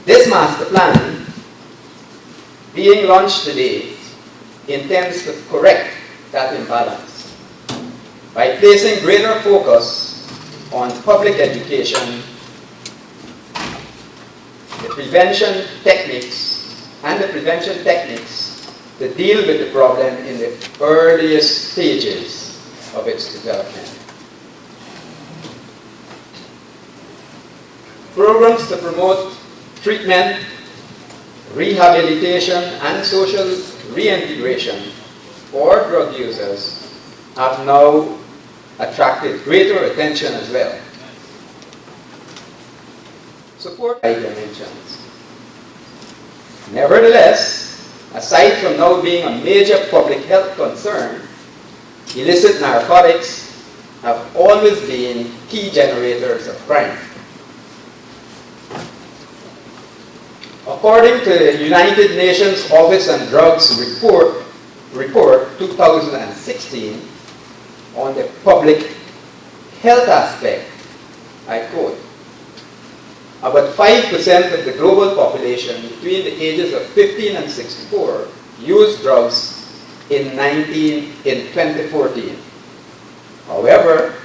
This master plan, being launched today, intends to correct that imbalance by placing greater focus on public education, the prevention techniques to deal with the problem in the earliest stages of its development. Programs to promote treatment, rehabilitation, and social reintegration for drug users have now attracted greater attention as well. Support by dimensions. Nevertheless, aside from now being a major public health concern, illicit narcotics have always been key generators of crime. According to the United Nations Office on Drugs report 2016 on the public health aspect, I quote, about 5% of the global population between the ages of 15 and 64 used drugs in 2014. However,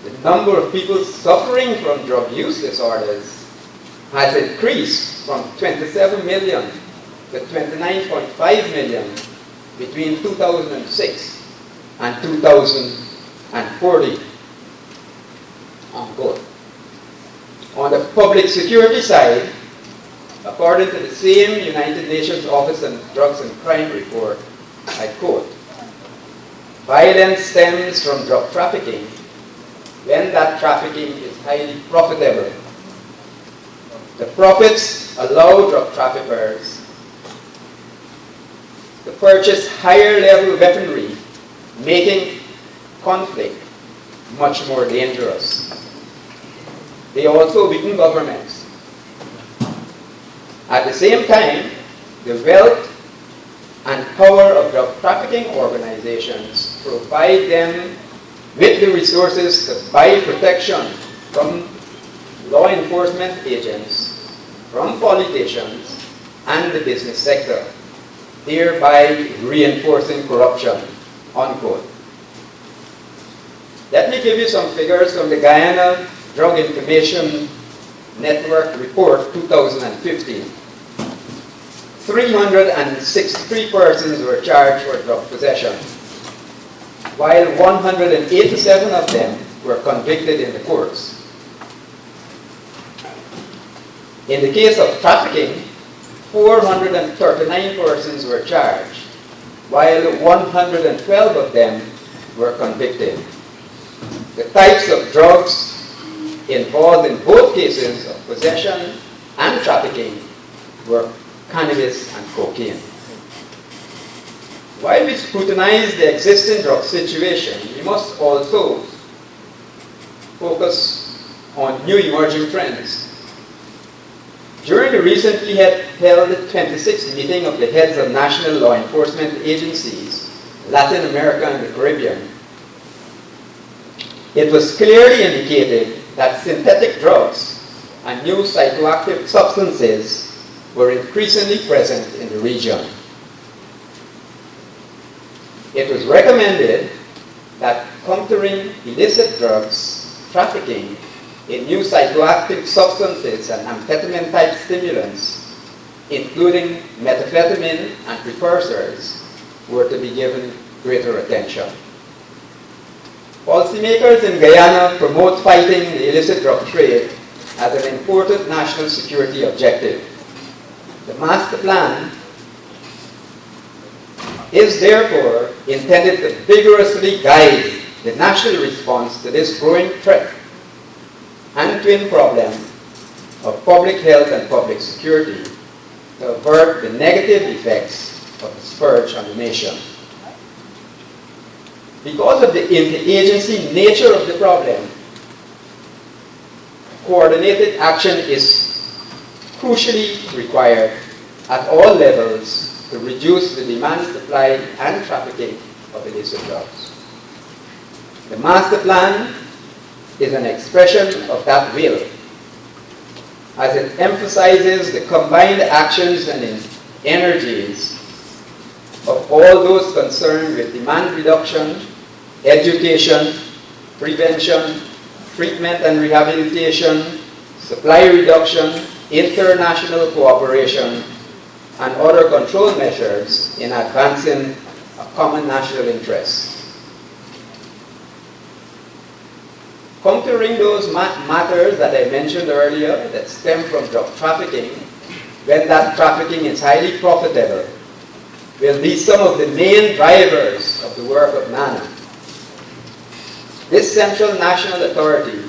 the number of people suffering from drug use disorders has increased from 27 million to 29.5 million between 2006 and 2040. Unquote. On the public security side, according to the same United Nations Office on Drugs and Crime report, I quote, violence stems from drug trafficking when that trafficking is highly profitable. The profits allow drug traffickers to purchase higher level weaponry, making conflict much more dangerous. They also weaken governments. At the same time, the wealth and power of drug trafficking organizations provide them with the resources to buy protection from law enforcement agents, from politicians, and the business sector, thereby reinforcing corruption, unquote. Let me give you some figures from the Guyana Drug Information Network Report 2015. 363 persons were charged for drug possession, while 187 of them were convicted in the courts. In the case of trafficking, 439 persons were charged, while 112 of them were convicted. The types of drugs involved in both cases of possession and trafficking were cannabis and cocaine. While we scrutinize the existing drug situation, we must also focus on new emerging trends. During the recently held 26th meeting of the heads of national law enforcement agencies, Latin America and the Caribbean, it was clearly indicated that synthetic drugs and new psychoactive substances were increasingly present in the region. It was recommended that countering illicit drugs, trafficking in new psychoactive substances and amphetamine-type stimulants, including methamphetamine and precursors, were to be given greater attention. Policymakers in Guyana promote fighting the illicit drug trade as an important national security objective. The master plan is therefore intended to vigorously guide the national response to this growing threat and twin problem of public health and public security to avert the negative effects of the scourge on the nation. Because of the interagency nature of the problem, coordinated action is crucially required at all levels to reduce the demand, supply, and trafficking of illicit drugs. The master plan is an expression of that will. as it emphasizes the combined actions and energies of all those concerned with demand reduction, education, prevention, treatment and rehabilitation, supply reduction, international cooperation, and other control measures in advancing a common national interest. Countering those matters that I mentioned earlier that stem from drug trafficking, when that trafficking is highly profitable, will be some of the main drivers of the work of NANA. This Central National Authority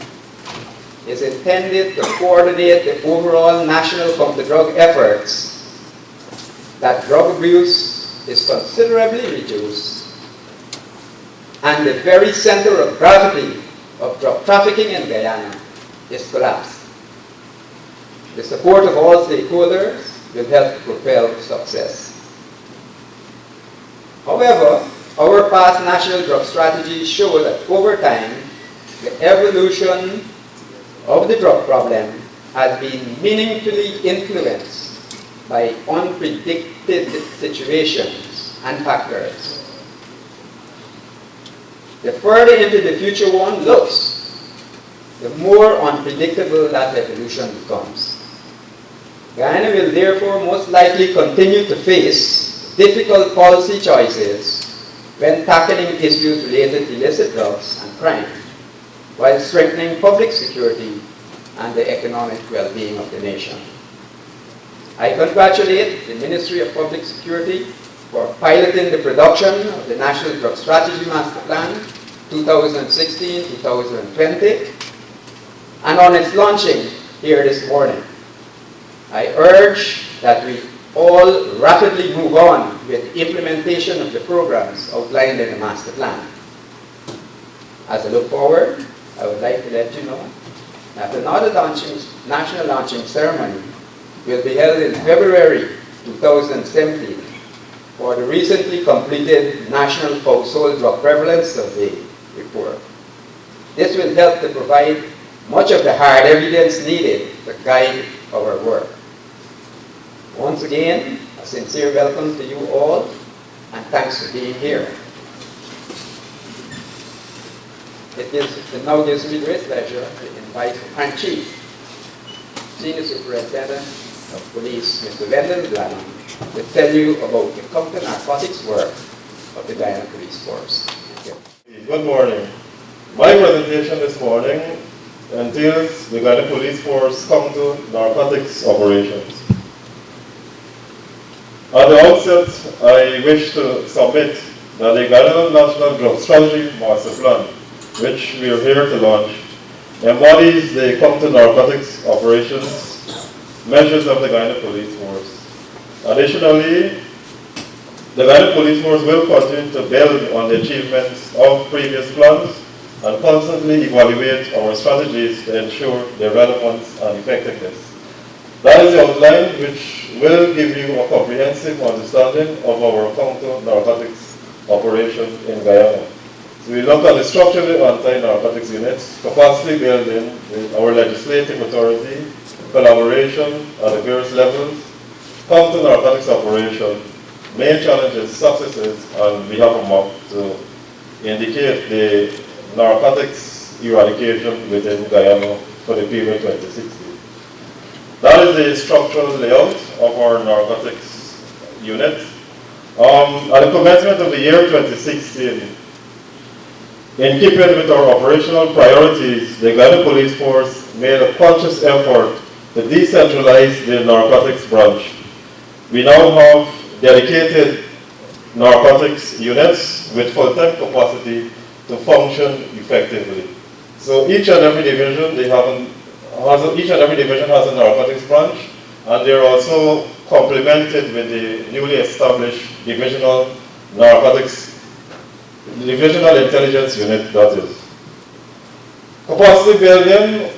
is intended to coordinate the overall national counter-drug efforts that drug abuse is considerably reduced and the very center of gravity of drug trafficking in Guyana is collapsed. The support of all stakeholders will help propel success. However, our past national drug strategies show that over time, the evolution of the drug problem has been meaningfully influenced by unpredicted situations and factors. The further into the future one looks, the more unpredictable that evolution becomes. Guyana will therefore most likely continue to face difficult policy choices when tackling issues related to illicit drugs and crime, while strengthening public security and the economic well-being of the nation. I congratulate the Ministry of Public Security for piloting the production of the National Drug Strategy Master Plan 2016-2020 and on its launching here this morning. I urge that we all rapidly move on with the implementation of the programs outlined in the master plan. As I look forward, I would like to let you know that another national launching ceremony will be held in February 2017 for the recently completed National Household Drug Prevalence Survey report. This will help to provide much of the hard evidence needed to guide our work. Once again, a sincere welcome to you all, and thanks for being here. It now gives me great pleasure to invite and Chief, Senior Superintendent of Police, Mr. Wendell Guyana, to tell you about the counter-narcotics work of the Guyana Police Force. Thank you. Good morning. My presentation this morning entails the Guyana Police Force counter-narcotics operations. At the outset, I wish to submit that the Guyana National Drug Strategy Master Plan, which we are here to launch, embodies the counter-narcotics operations measures of the Guyana Police Force. Additionally, the Guyana Police Force will continue to build on the achievements of previous plans and constantly evaluate our strategies to ensure their relevance and effectiveness. That is the outline which will give you a comprehensive understanding of our counter-narcotics operations in Guyana. So we look at the structure of the anti-narcotics units, capacity building with our legislative authority, collaboration at the various levels, counter-narcotics operation, main challenges, successes, and we have a map to indicate the narcotics eradication within Guyana for the period 2016. That is the structural layout of our narcotics unit. At the commencement of the year 2016, in keeping with our operational priorities, the Guyana Police Force made a conscious effort to decentralize the narcotics branch. We now have dedicated narcotics units with full-time capacity to function effectively. So each and every division has a narcotics branch, and they're also complemented with the newly established divisional intelligence unit, that is. Capacity building,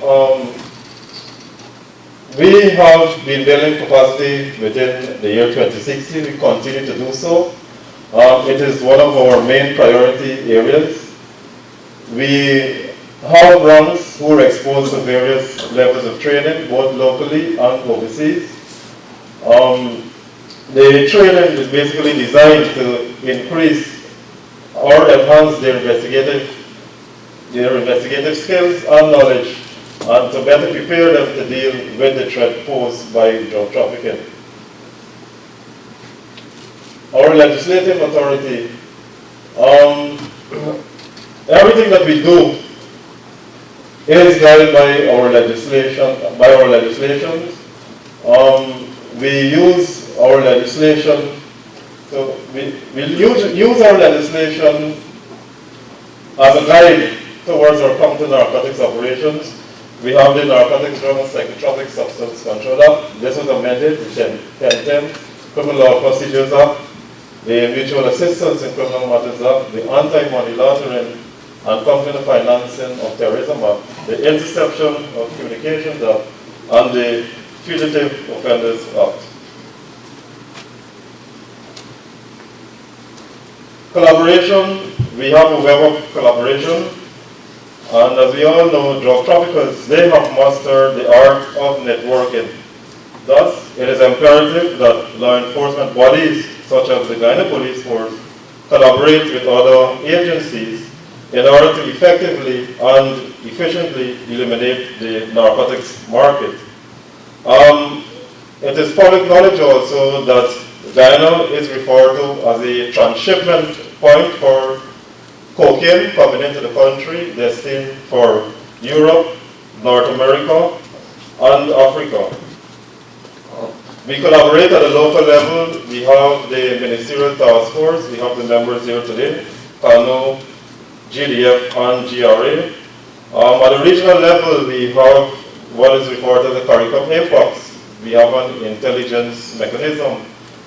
we have been building capacity within the year 2016. We continue to do so. It is one of our main priority areas. We have runs who are exposed to various levels of training, both locally and overseas. The training is basically designed to increase or enhance their investigative skills and knowledge, and to better prepare them to deal with the threat posed by drug trafficking. Our legislative authority, everything that we do is guided by our legislations. We use our legislation, so we use our legislation as a guide towards our counter-narcotics operations. We have the Narcotics, Drug and Psychotropic Substance Control Act. This was amended, the 1010 Criminal Law Procedures Act, the Mutual Assistance in Criminal Matters Act, the Anti-Money Laundering and Counter Financing of Terrorism Act, the Interception of Communications Act, and the Fugitive Offenders Act. Collaboration, we have a web of collaboration, and as we all know, drug traffickers, they have mastered the art of networking. Thus, it is imperative that law enforcement bodies, such as the Guyana Police Force, collaborate with other agencies in order to effectively and efficiently eliminate the narcotics market. It is public knowledge also that Guyana is referred to as a transshipment point for cocaine coming into the country, destined for Europe, North America, and Africa. We collaborate at the local level. We have the Ministerial Task Force. We have the members here today, CANO, GDF, and GRA. At the regional level, we have what is referred to as the CARICOM Apex. We have an intelligence mechanism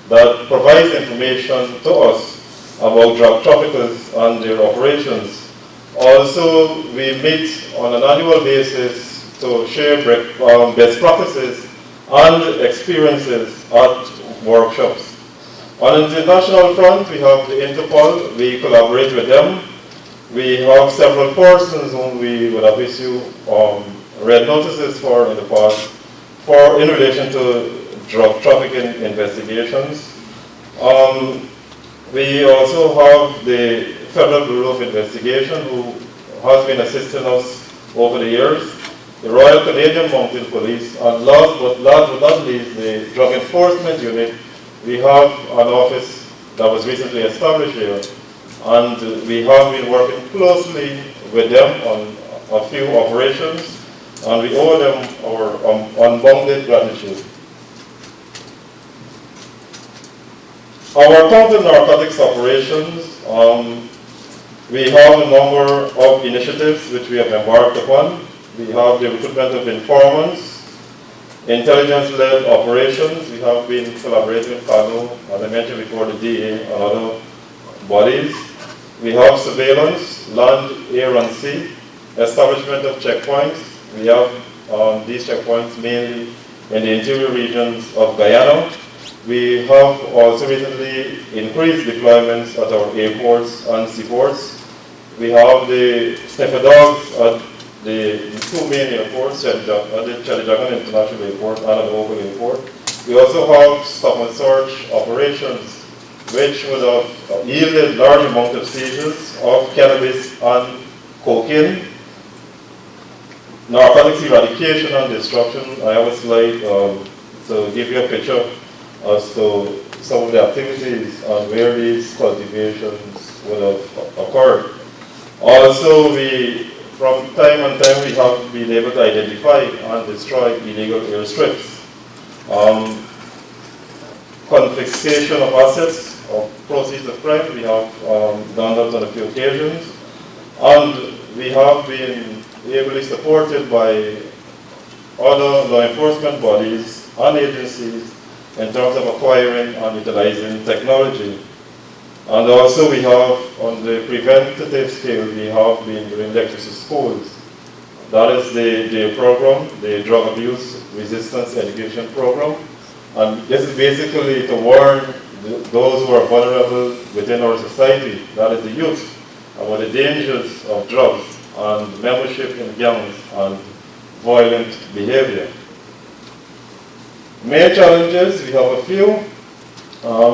that provides information to us about drug traffickers and their operations. Also, we meet on an annual basis to share best practices and experiences at workshops. On the international front, we have the Interpol. We collaborate with them. We have several persons whom we would have issued red notices for in the past in relation to drug trafficking investigations. We also have the Federal Bureau of Investigation, who has been assisting us over the years, the Royal Canadian Mounted Police, and last but not least, the Drug Enforcement Unit. We have an office that was recently established here, and we have been working closely with them on a few operations, and we owe them our unbounded gratitude. Our counter-narcotics operations, we have a number of initiatives which we have embarked upon. We have the recruitment of informants, intelligence-led operations. We have been collaborating with CANO, as I mentioned before, the DA and other bodies. We have surveillance, land, air, and sea, establishment of checkpoints. We have these checkpoints mainly in the interior regions of Guyana. We have also recently increased deployments at our airports and seaports. We have the sniffer dogs at the two main airports, at the Chalijagan International Airport and at the Oakville Airport. We also have stop and search operations, which would have yielded large amount of seizures of cannabis and cocaine. Narcotics eradication and destruction. I have a slide to give you a picture as to some of the activities and where these cultivations would have occurred. Also, from time and time, we have been able to identify and destroy illegal airstrips. Confiscation of assets, of proceeds of crime, we have done that on a few occasions. And we have been ably supported by other law enforcement bodies and agencies in terms of acquiring and utilizing technology. And also we have, on the preventative scale, we have been doing lectures to schools. That is the program, the Drug Abuse Resistance Education Program. And this is basically to warn those who are vulnerable within our society, that is the youth, about the dangers of drugs and membership in gangs and violent behavior. Main challenges, we have a few.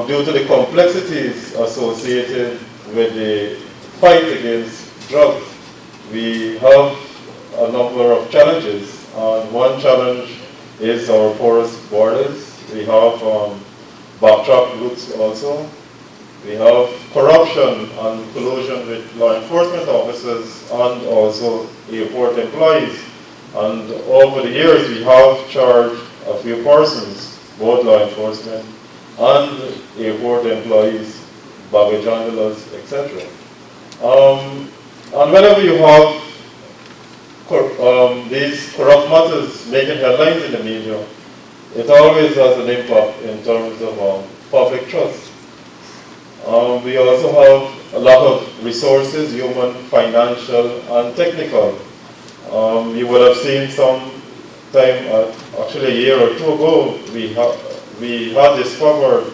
Due to the complexities associated with the fight against drugs, we have a number of challenges. And one challenge is our porous borders. We have backtrack routes also. We have corruption and collusion with law enforcement officers and also airport employees. And over the years, we have charged a few persons, both law enforcement and airport employees, baggage handlers, etc. And whenever you have these corrupt matters making headlines in the media, it always has an impact in terms of public trust. We also have a lot of resources, human, financial, and technical. You would have seen some time, actually a year or two ago, we had discovered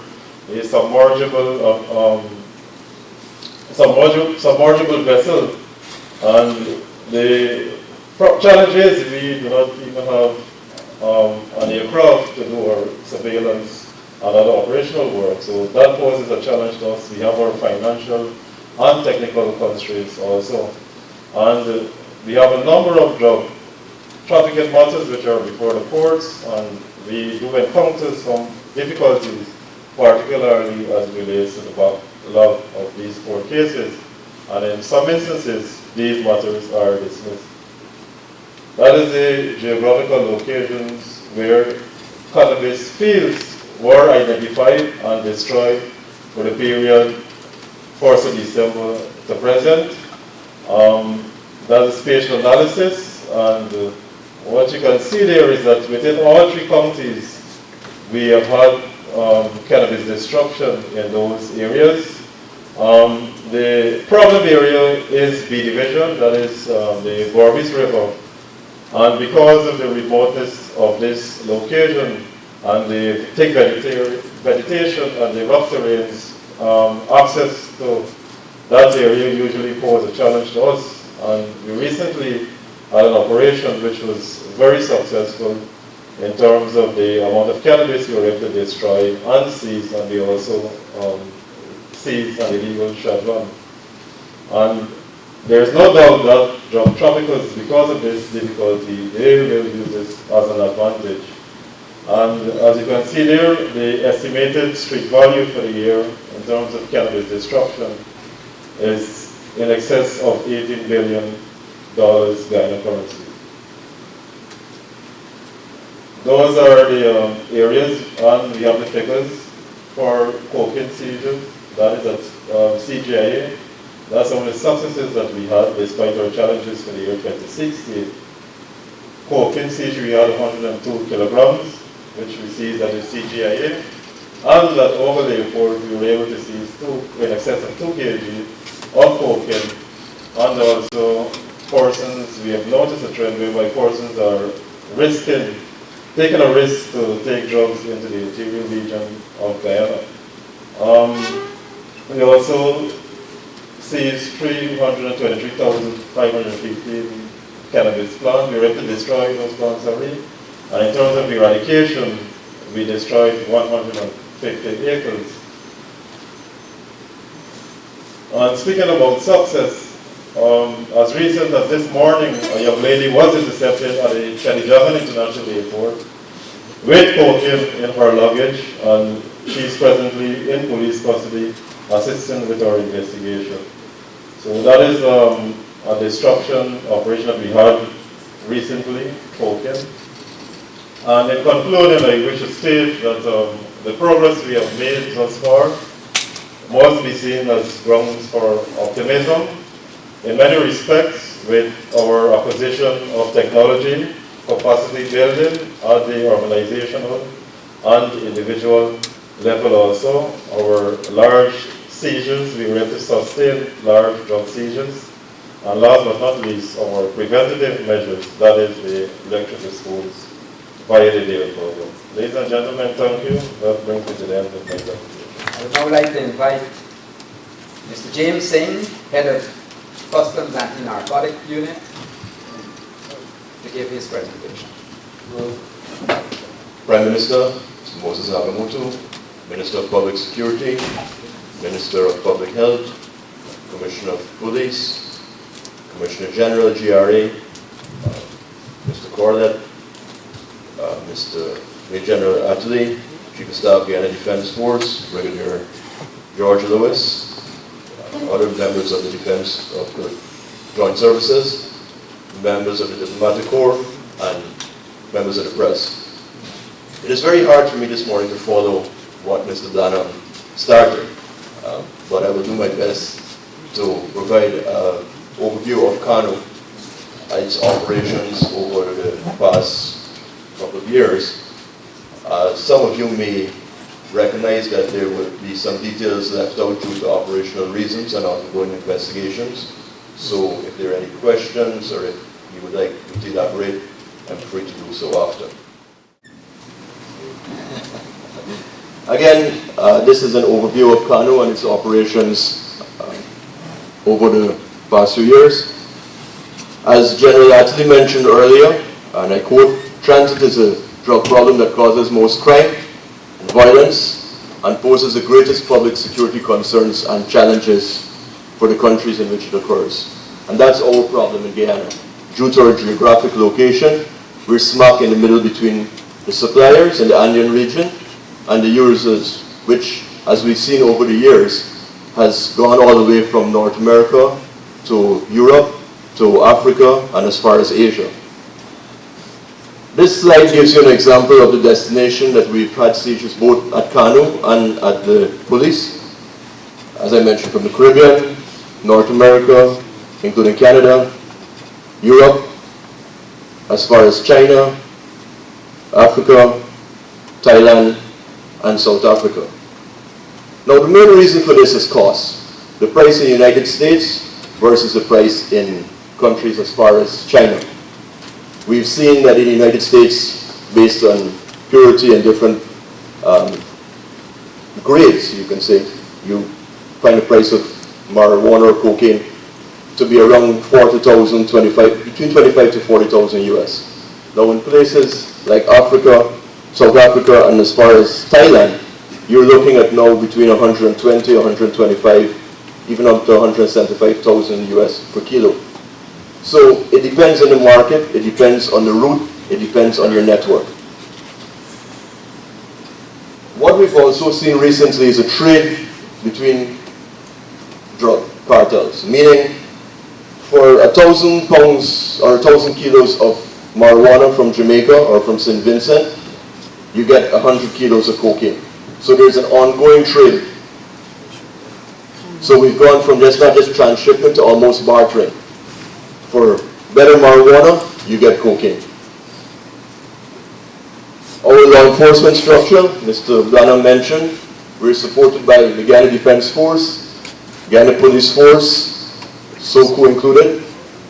a submergible vessel, and the challenge is we do not even have an aircraft to do our surveillance and other operational work. So that poses a challenge to us. We have our financial and technical constraints also. And we have a number of drug trafficking matters which are before the courts, and we do encounter some difficulties, particularly as it relates to the backlog of these court cases. And in some instances, these matters are dismissed. That is the geographical locations where cannabis fields were identified and destroyed for the period 1st of December to present. That's a spatial analysis, and what you can see there is that within all three counties, we have had cannabis destruction in those areas. The problem area is B Division, that is the Borbis River. And because of the remoteness of this location and the thick vegetation and the rough terrains, access to that area usually poses a challenge to us. And we recently had an operation which was very successful in terms of the amount of cannabis we were able to destroy and seize, and we also seized an illegal shotgun. And there's no doubt that drug traffickers, because of this difficulty, they will use this as an advantage. And as you can see there, the estimated street value for the year in terms of cannabis destruction is in excess of $18 billion Guyana currency. Those are the areas, and we have the figures for cocaine seizures. That is at CGIA. That's some of the successes that we had despite our challenges for the year 2016. Cocaine seizure, we had 102 kilograms, which we seized at the CGIA. And that over the airport, we were able to seize in excess of 2 kg of cocaine. And also persons, we have noticed a trend whereby persons are taking a risk to take drugs into the interior region of Guyana. We also seized 323,515 cannabis plants. We were able to destroy those plants already. And in terms of eradication, we destroyed 150 acres. And speaking about success, as recent as this morning, a young lady was intercepted at the Chadijagan International Airport with cocaine in her luggage, and she's presently in police custody, assisting with our investigation. So that is a destruction operation that we had recently, cocaine. And in concluding, I wish to state that the progress we have made thus far must be seen as grounds for optimism. In many respects, with our acquisition of technology, capacity building at the organizational and individual level also, our large seizures, we were able to sustain large drug seizures. And last but not least, our preventative measures, that is the lecture to schools via the DAIL program. Ladies and gentlemen, thank you. That brings me to the end of my presentation. I would now like to invite Mr. James Singh, Head of Customs Anti-Narcotic Unit to give his presentation. Prime Minister, Mr. Moses Nagamoto, Minister of Public Security, Minister of Public Health, Commissioner of Police, Commissioner General, GRA, Mr. Corlett, Mr. Major General Attlee, Chief of Staff, Guyana Defense Force, Brigadier George Lewis, other members of the Defense of the Joint Services, members of the Diplomatic Corps, and members of the press. It is very hard for me this morning to follow what Mr. Blanham started, but I will do my best to provide an overview of KANU and its operations over the past couple of years. Some of you may recognize that there will be some details left out due to operational reasons and ongoing investigations. So if there are any questions or if you would like me to elaborate, I'm free to do so after. Again, this is an overview of KANU and its operations over the past few years. As General Attlee mentioned earlier, and I quote, "Transit is a drug problem that causes most crime and violence and poses the greatest public security concerns and challenges for the countries in which it occurs." And that's our problem in Guyana. Due to our geographic location, we're smack in the middle between the suppliers in the Andean region and the users, which, as we've seen over the years, has gone all the way from North America to Europe, to Africa, and as far as Asia. This slide gives you an example of the destination that we've had seizures both at KANU and at the police. As I mentioned, from the Caribbean, North America, including Canada, Europe, as far as China, Africa, Thailand, and South Africa. Now, the main reason for this is cost. The price in the United States versus the price in countries as far as China. We've seen that in the United States, based on purity and different grades, you can say, you find the price of marijuana or cocaine to be around 40,000, between 25 to 40,000 US. Now, in places like Africa, South Africa, and as far as Thailand, you're looking at now between 120, 125, even up to 175,000 US per kilo. So it depends on the market, it depends on the route, it depends on your network. What we've also seen recently is a trade between drug cartels, meaning for 1,000 pounds or 1,000 kilos of marijuana from Jamaica or from St. Vincent, you get 100 kilos of cocaine. So there's an ongoing trade. So we've gone from not just transshipment to almost bartering. For better marijuana, you get cocaine. Our law enforcement structure, Mr. Blanham mentioned, we're supported by the Guyana Defense Force, Guyana Police Force, SOCO included,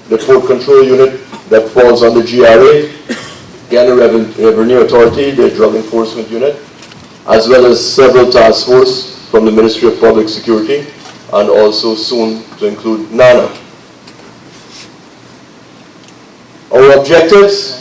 the Port Control Unit that falls under GRA, Guyana Revenue Authority, the Drug Enforcement Unit, as well as several task forces from the Ministry of Public Security, and also soon to include NANA. Our objectives,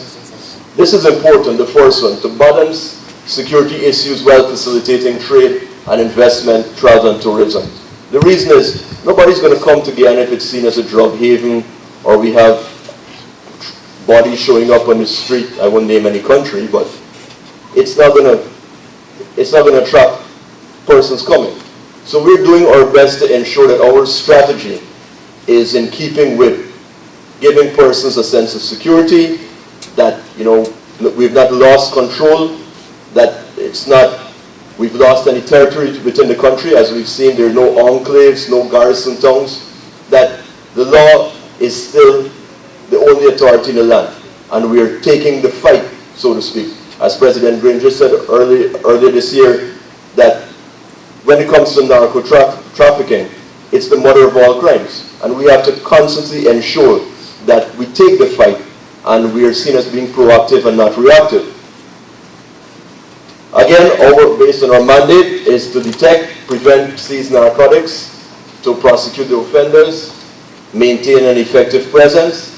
this is important, the first one, to balance security issues while facilitating trade and investment, travel and tourism. The reason is, nobody's going to come to Guyana if it's seen as a drug haven, or we have bodies showing up on the street. I won't name any country, but it's not going to attract persons coming. So we're doing our best to ensure that our strategy is in keeping with giving persons a sense of security, that we've not lost control, that we've lost any territory within the country. As we've seen, there are no enclaves, no garrison towns, that the law is still the only authority in the land, and we are taking the fight, so to speak. As President Granger said earlier this year, that when it comes to narco-trafficking, it's the mother of all crimes, and we have to constantly ensure that we take the fight and we are seen as being proactive and not reactive. Again, based on our mandate is to detect, prevent, seize narcotics, to prosecute the offenders, maintain an effective presence,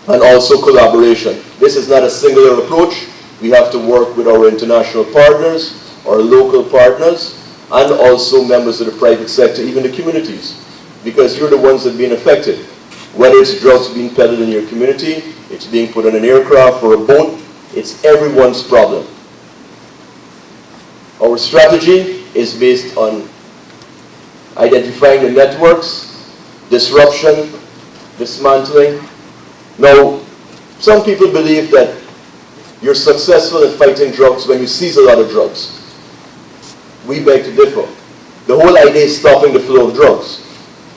and also collaboration. This is not a singular approach. We have to work with our international partners, our local partners, and also members of the private sector, even the communities, because you're the ones that are being affected. Whether it's drugs being peddled in your community, it's being put on an aircraft or a boat, it's everyone's problem. Our strategy is based on identifying the networks, disruption, dismantling. Now, some people believe that you're successful in fighting drugs when you seize a lot of drugs. We beg to differ. The whole idea is stopping the flow of drugs.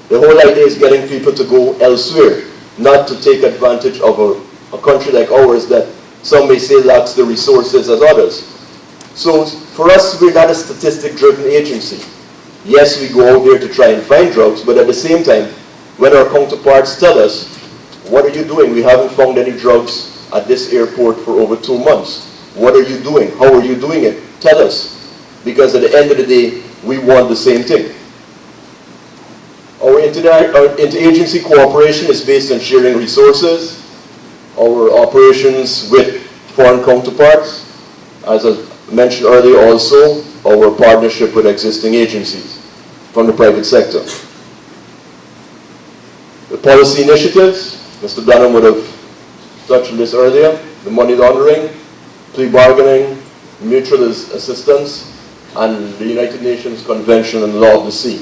The whole idea is getting people to go elsewhere, not to take advantage of a country like ours that some may say lacks the resources as others. So for us, we're not a statistic-driven agency. Yes, we go out there to try and find drugs, but at the same time, when our counterparts tell us, what are you doing? We haven't found any drugs at this airport for over 2 months. What are you doing? How are you doing it? Tell us. Because at the end of the day, we want the same thing. Our interagency cooperation is based on sharing resources, our operations with foreign counterparts, as I mentioned earlier also, our partnership with existing agencies from the private sector. The policy initiatives, Mr. Dunham would have touched on this earlier, the money laundering, plea bargaining, mutual assistance, and the United Nations Convention on the Law of the Sea.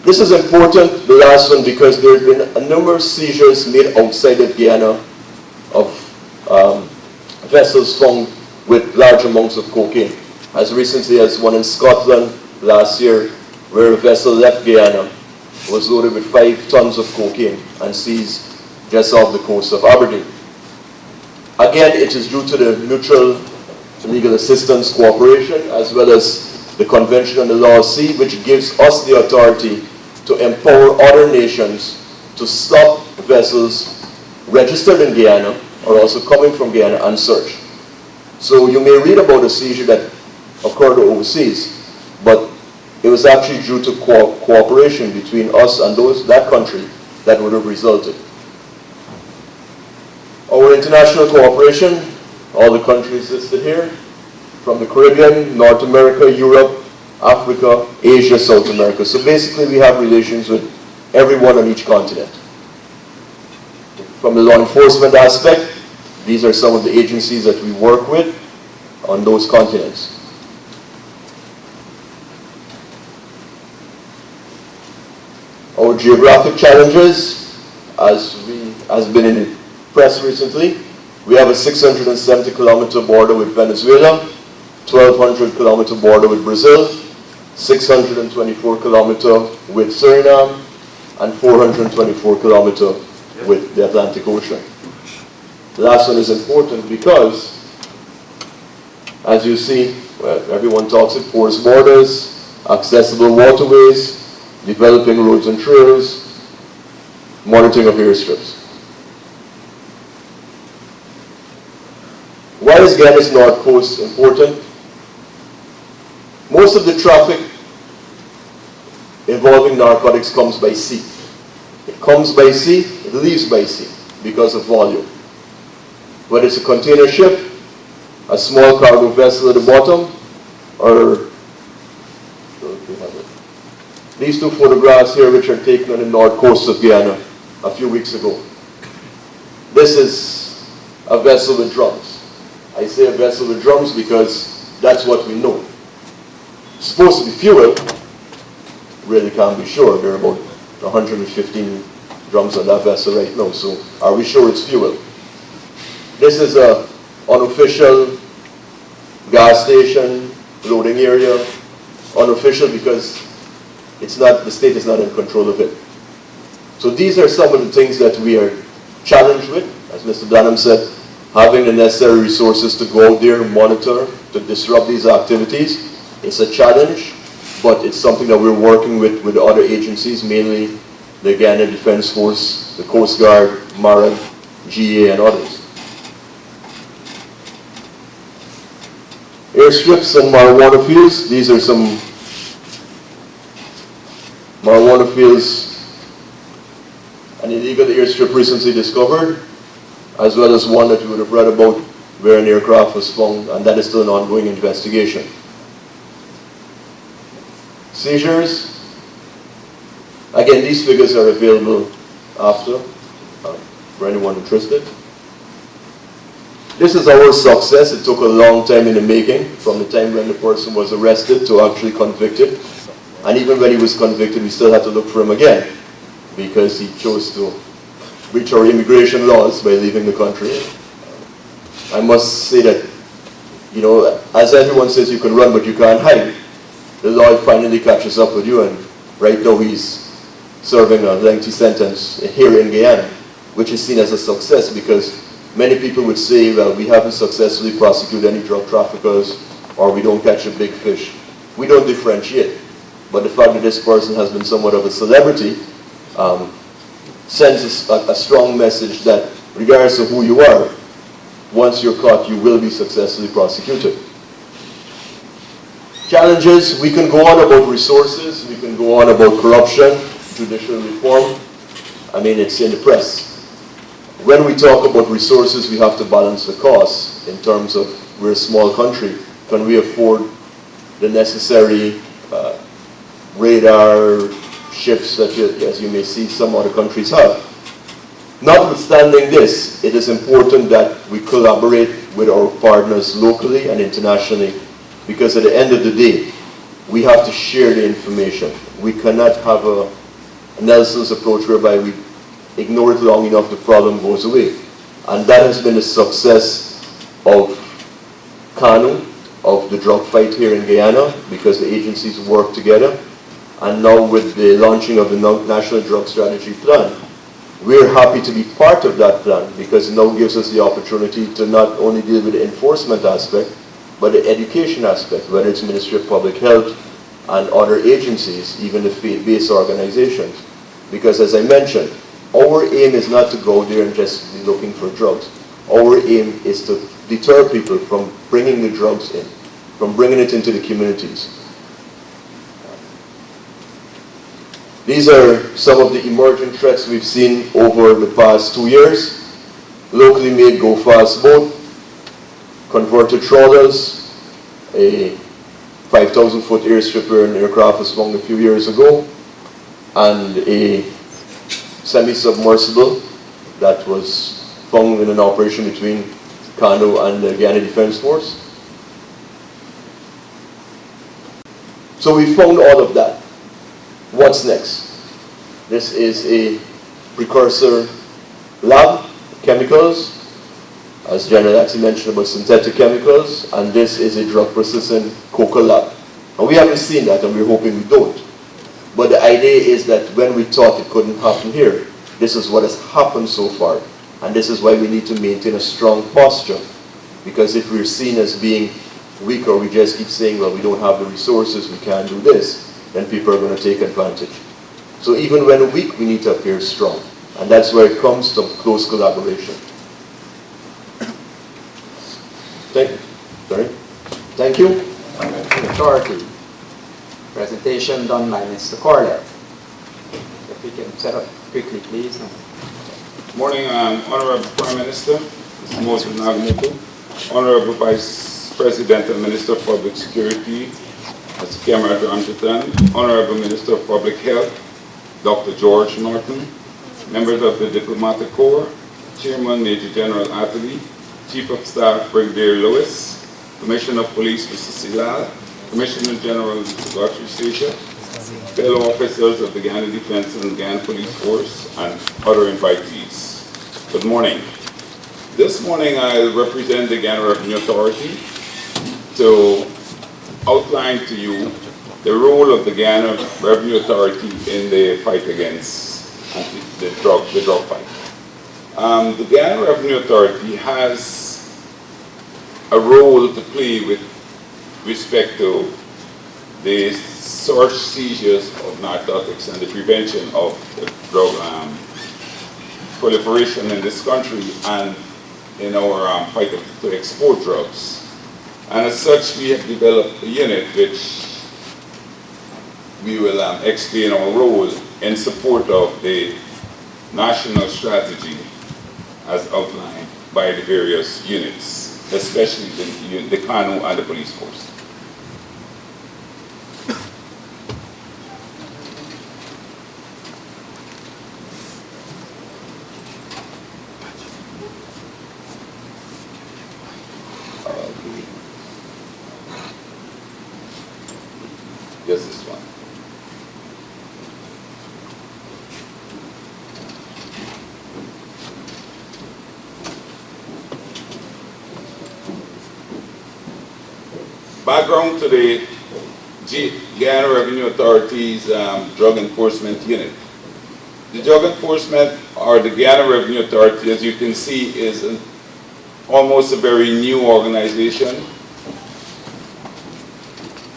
This is important, the last one, because there have been a number of seizures made outside of Guyana of vessels found with large amounts of cocaine. As recently as one in Scotland last year, where a vessel left Guyana, was loaded with 5 tons of cocaine and seized just off the coast of Aberdeen. Again, it is due to the mutual legal assistance cooperation, as well as the Convention on the Law of the Sea, which gives us the authority to empower other nations to stop vessels registered in Guyana or also coming from Guyana and search. So you may read about a seizure that occurred overseas, but it was actually due to cooperation between us and that country that would have resulted. Our international cooperation, all the countries listed here, from the Caribbean, North America, Europe, Africa, Asia, South America. So basically we have relations with everyone on each continent. From the law enforcement aspect, these are some of the agencies that we work with on those continents. Our geographic challenges, as has been in the press recently, we have a 670-kilometer border with Venezuela, 1,200-kilometer border with Brazil, 624-kilometer with Suriname, and 424-kilometer with the Atlantic Ocean. The last one is important because, as you see, well, everyone talks it, porous borders, accessible waterways, developing roads and trails, monitoring of airstrips. Why is Guyana's north coast important? Most of the traffic involving narcotics comes by sea. It comes by sea, it leaves by sea because of volume. Whether it's a container ship, a small cargo vessel at the bottom, or these 2 photographs here, which are taken on the north coast of Guyana a few weeks ago. This is a vessel with drums. I say a vessel with drums because that's what we know. It's supposed to be fuel. Really can't be sure. There are about 115 drums on that vessel right now, so are we sure it's fuel? This is an unofficial gas station, loading area. Unofficial because it's not, the state is not in control of it. So these are some of the things that we are challenged with, as Mr. Dunham said, having the necessary resources to go out there and monitor, to disrupt these activities. It's a challenge, but it's something that we're working with other agencies, mainly the Guyana Defense Force, the Coast Guard, MARAD, GA, and others. Airstrips and marijuana fields. These are some marijuana fields an illegal airstrip recently discovered, as well as one that you would have read about where an aircraft was found, and that is still an ongoing investigation. Seizures, again, these figures are available after for anyone interested. This is our success. It took a long time in the making, from the time when the person was arrested to actually convicted. And even when he was convicted, we still had to look for him again, because he chose to breach our immigration laws by leaving the country. I must say that, you know, as everyone says, you can run but you can't hide. The law finally catches up with you, and right now he's serving a lengthy sentence here in Guyana, which is seen as a success, because many people would say, well, we haven't successfully prosecuted any drug traffickers, or we don't catch a big fish. We don't differentiate. But the fact that this person has been somewhat of a celebrity sends a strong message that regardless of who you are, once you're caught, you will be successfully prosecuted. Challenges, we can go on about resources, we can go on about corruption, judicial reform. I mean, it's in the press. When we talk about resources, we have to balance the costs in terms of, we're a small country. Can we afford the necessary radar ships that, as you may see, some other countries have? Notwithstanding this, it is important that we collaborate with our partners locally and internationally, because at the end of the day, we have to share the information. We cannot have a Nelson's approach whereby we ignore it long enough, the problem goes away. And that has been the success of CANU, of the drug fight here in Guyana, because the agencies work together. And now with the launching of the National Drug Strategy Plan, we're happy to be part of that plan, because it now gives us the opportunity to not only deal with the enforcement aspect, but the education aspect, whether it's Ministry of Public Health and other agencies, even the faith-based organizations. Because as I mentioned, our aim is not to go there and just be looking for drugs. Our aim is to deter people from bringing the drugs in, from bringing it into the communities. These are some of the emerging threats we've seen over the past 2 years. Locally made go-fast boat, converted trawlers, a 5,000-foot airstrip where an aircraft was found a few years ago, and a semi-submersible that was found in an operation between CANU and the Guyana Defense Force. So we found all of that. What's next? This is a precursor lab, chemicals, as General Axie mentioned about synthetic chemicals, and this is a drug processing coca lab. And we haven't seen that, and we're hoping we don't. But the idea is that when we thought it couldn't happen here, this is what has happened so far. And this is why we need to maintain a strong posture. Because if we're seen as being weak, or we just keep saying, well, we don't have the resources, we can't do this, then people are going to take advantage. So even when weak, we need to appear strong. And that's where it comes to close collaboration. Thank you. Authority. Presentation done by Mr. Corlett. If we can set up quickly, please. Morning, Honorable Prime Minister, Mr. Moses Nagamuku, Honorable Vice President and Minister of Public Security, Mr. Cameron Ramchitan, Honorable Minister of Public Health, Dr. George Norton, members of the Diplomatic Corps, Chairman Major General Atherley, Chief of Staff Brigadier Lewis, Commissioner of Police Mr. Silal, Commissioner General Mr. Godfrey Station, fellow officers of the Guyana Defense and Guyana Police Force, and other invitees. Good morning. This morning I represent the Guyana Revenue Authority to outline to you the role of the Guyana Revenue Authority in the fight against the drug fight. The Guyana Revenue Authority has a role to play with respect to the search, seizures of narcotics and the prevention of the drug proliferation in this country and in our fight to export drugs. And as such, we have developed a unit which we will explain our role in support of the national strategy as outlined by the various units, especially the CANU and the police force. Just this one. Background to the Guyana Revenue Authority's Drug Enforcement Unit. The Drug Enforcement, or the Guyana Revenue Authority, as you can see, is almost a very new organization.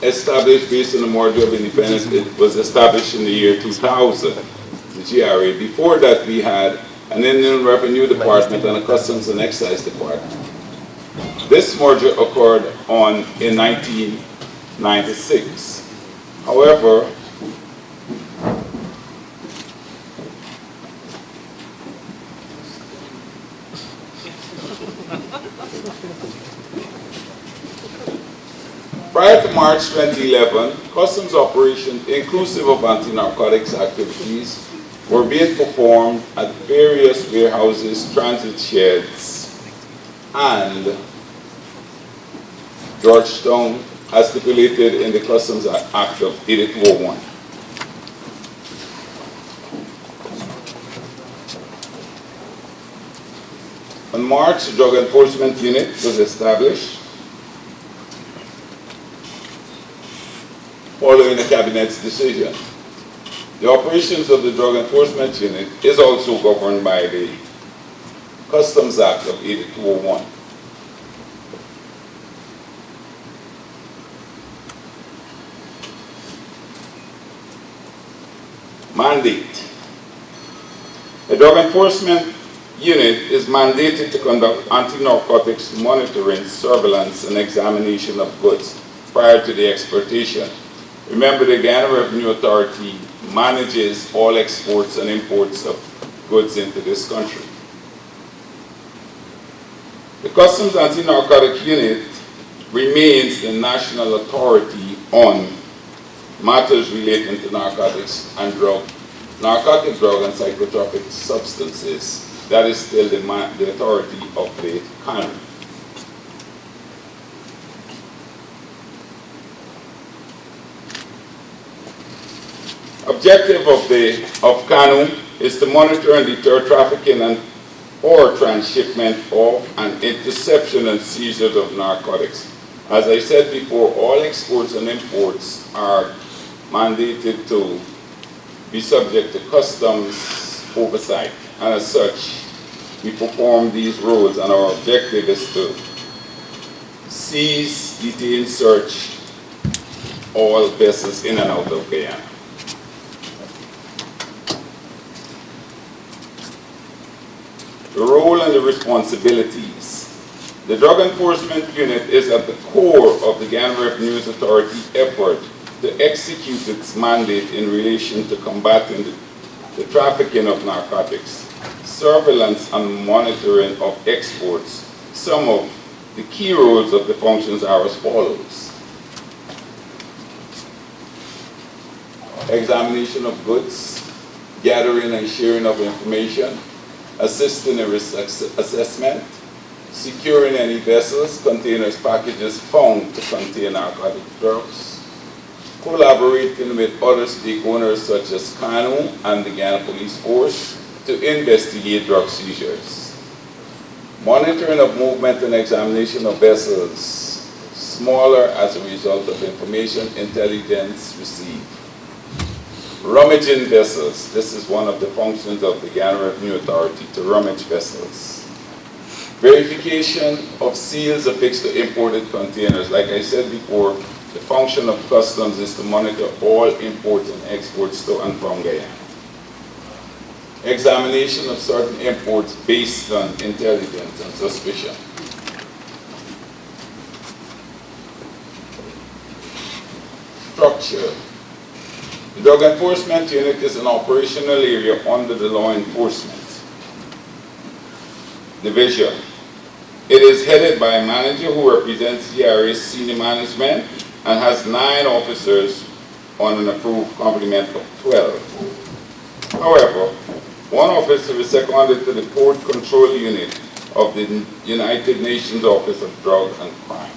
Established based on the model of independence. It was established in the year 2000, the GRA. Before that, we had an Inland Revenue Department and a Customs and Excise Department. This merger occurred in 1996. However, prior to March 2011, customs operations, inclusive of anti-narcotics activities, were being performed at various warehouses, transit sheds, and Georgetown, as stipulated in the Customs Act of 8201. In March, the Drug Enforcement Unit was established following the Cabinet's decision. The operations of the Drug Enforcement Unit is also governed by the Customs Act of 8201. Mandate. The Drug Enforcement Unit is mandated to conduct anti-narcotics monitoring, surveillance, and examination of goods prior to the exportation. Remember, the Guyana Revenue Authority manages all exports and imports of goods into this country. The Customs Anti-Narcotic Unit remains the national authority on matters relating to narcotics and narcotic, drug, and psychotropic substances. That is still the authority of the CANU. Objective of CANU is to monitor and deter trafficking or transshipment of and interception and seizure of narcotics. As I said before, all exports and imports are mandated to be subject to customs oversight, and as such, we perform these roles, and our objective is to seize, detain, search all vessels in and out of Guyana. The role and the responsibilities. The Drug Enforcement Unit is at the core of the Guyana Revenue Authority effort to execute its mandate in relation to combating the trafficking of narcotics, surveillance and monitoring of exports. Some of the key roles of the functions are as follows. Examination of goods, gathering and sharing of information, assisting in risk assessment, securing any vessels, containers, packages found to contain narcotic drugs, collaborating with other stakeholders such as CANU and the Guyana Police Force to investigate drug seizures, monitoring of movement and examination of vessels, smaller as a result of information intelligence received. Rummaging vessels. This is one of the functions of the Guyana Revenue Authority, to rummage vessels. Verification of seals affixed to imported containers. Like I said before, the function of customs is to monitor all imports and exports to and from Guyana. Examination of certain imports based on intelligence and suspicion. Structure. The Drug Enforcement Unit is an operational area under the Law Enforcement Division. It is headed by a manager who represents the area's senior management and has 9 officers on an approved complement of 12. However, 1 officer is seconded to the Port Control Unit of the United Nations Office of Drug and Crime.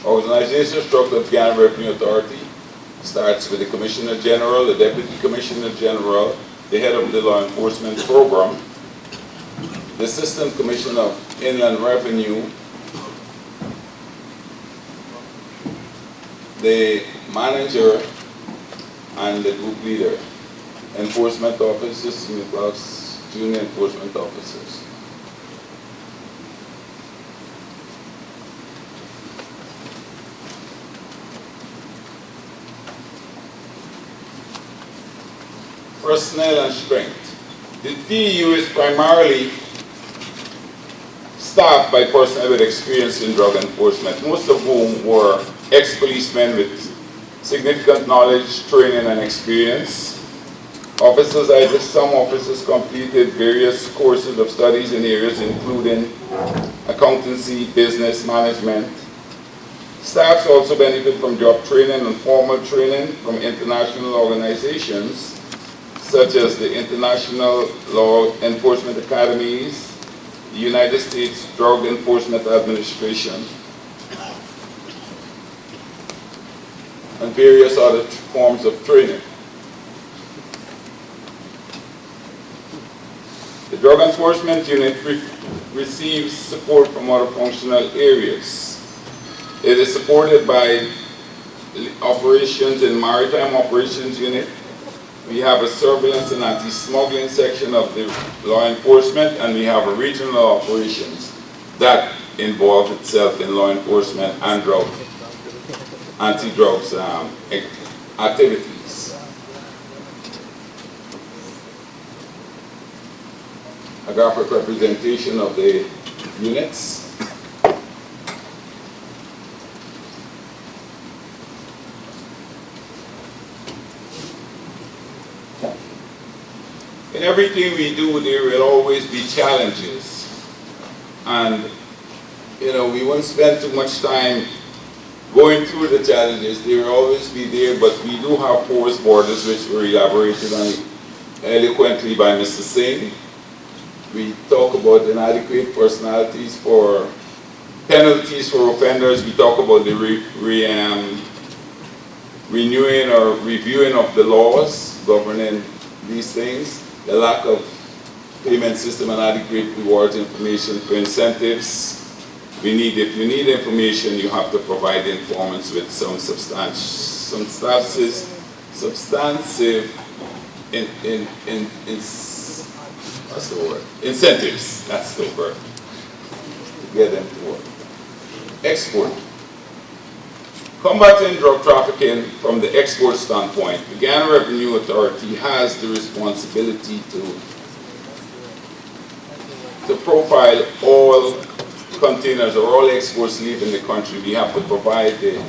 Organization structure of Guyana Revenue Authority starts with the Commissioner General, the Deputy Commissioner General, the head of the law enforcement program, the Assistant Commissioner of Inland Revenue, the manager, and the group leader. Enforcement officers, senior clerks, junior enforcement officers. Personnel and strength. The TEU is primarily staffed by personnel with experience in drug enforcement, most of whom were ex-policemen with significant knowledge, training, and experience. Some officers completed various courses of studies in areas including accountancy, business management. Staffs also benefit from job training and formal training from international organizations such as the International Law Enforcement Academies, the United States Drug Enforcement Administration, and various other forms of training. The Drug Enforcement Unit receives support from other functional areas. It is supported by operations in Maritime Operations Unit. We have a surveillance and anti-smuggling section of the law enforcement, and we have a regional operations that involve itself in law enforcement and anti-drugs activities. A graphic representation of the units. In everything we do, there will always be challenges. And, we won't spend too much time going through the challenges. They will always be there, but we do have porous borders, which were elaborated on eloquently by Mr. Singh. We talk about inadequate penalties for offenders. We talk about the renewing or reviewing of the laws governing these things. The lack of payment system and adequate rewards information for incentives. If you need information, you have to provide informants with some incentives. That's the word. To get them to work. Export. Combating drug trafficking from the export standpoint, the Guyana Revenue Authority has the responsibility to profile all containers or all exports leaving the country. We have to provide the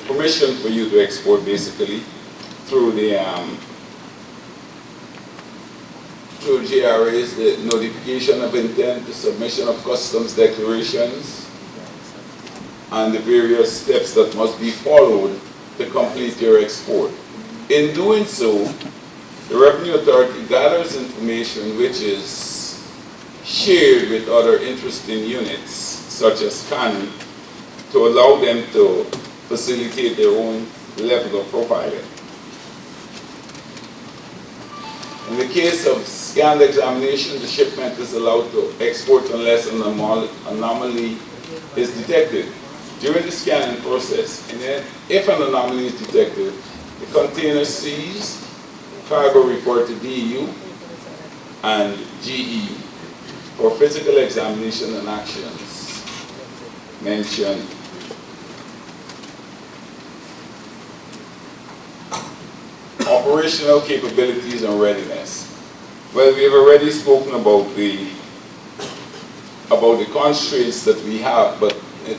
permission for you to export, basically, through the through GRAs, the notification of intent, the submission of customs declarations, and the various steps that must be followed to complete your export. In doing so, the Revenue Authority gathers information which is shared with other interesting units, such as CAN, to allow them to facilitate their own level of profiling. In the case of scanned examination, the shipment is allowed to export unless an anomaly is detected. During the scanning process, and then if an anomaly is detected, the container is seized, cargo report to DEU and GE for physical examination and actions mentioned. Operational capabilities and readiness. Well, we have already spoken about the constraints that we have, but